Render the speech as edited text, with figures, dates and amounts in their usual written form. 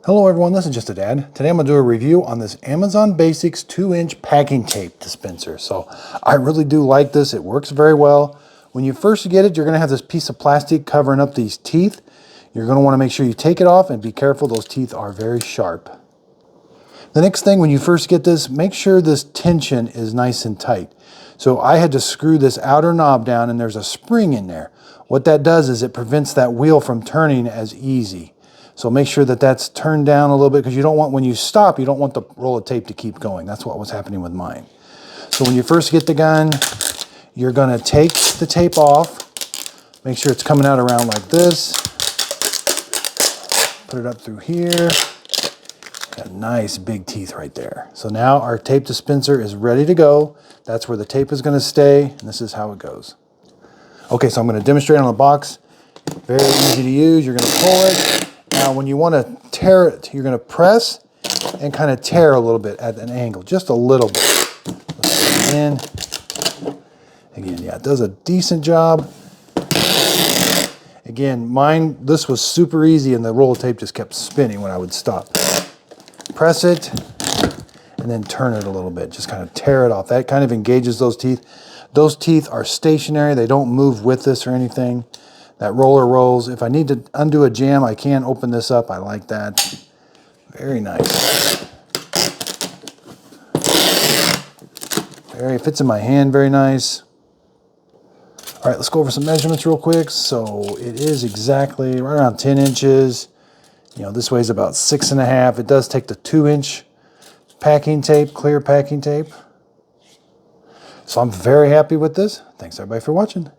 Hello everyone, this is Just a Dad. Today I'm going to do a review on this Amazon Basics 2-inch packing tape dispenser. So I really do like this. It works very well. When you first get it, you're going to have this piece of plastic covering up these teeth. You're going to want to make sure you take it off and be careful. Those teeth are very sharp. The next thing, when you first get this, make sure this tension is nice and tight. So I had to screw this outer knob down and there's a spring in there. What that does is it prevents that wheel from turning as easy. So make sure that that's turned down a little bit, because you don't want, when you stop, you don't want the roll of tape to keep going. That's what was happening with mine. So when you first get the gun, you're going to take the tape off. Make sure it's coming out around like this. Put it up through here. Got nice big teeth right there. So now our tape dispenser is ready to go. That's where the tape is going to stay, and this is how it goes. Okay, so I'm going to demonstrate on the box. Very easy to use. You're going to pull it. Now, when you want to tear it, you're going to press and kind of tear a little bit at an angle, just a little bit. In. Again, yeah, it does a decent job. Again, mine, this was super easy, and the roll of tape just kept spinning when I would stop. Press it, and then turn it a little bit. Just kind of tear it off. That kind of engages those teeth. Those teeth are stationary. They don't move with this or anything. That roller rolls. If I need to undo a jam, I can open this up. I like that. Very nice. Very, fits in my hand very nice. All right, let's go over some measurements real quick. So it is exactly right around 10 inches. You know, this weighs about 6.5. It does take the 2-inch packing tape, clear packing tape. So I'm very happy with this. Thanks everybody for watching.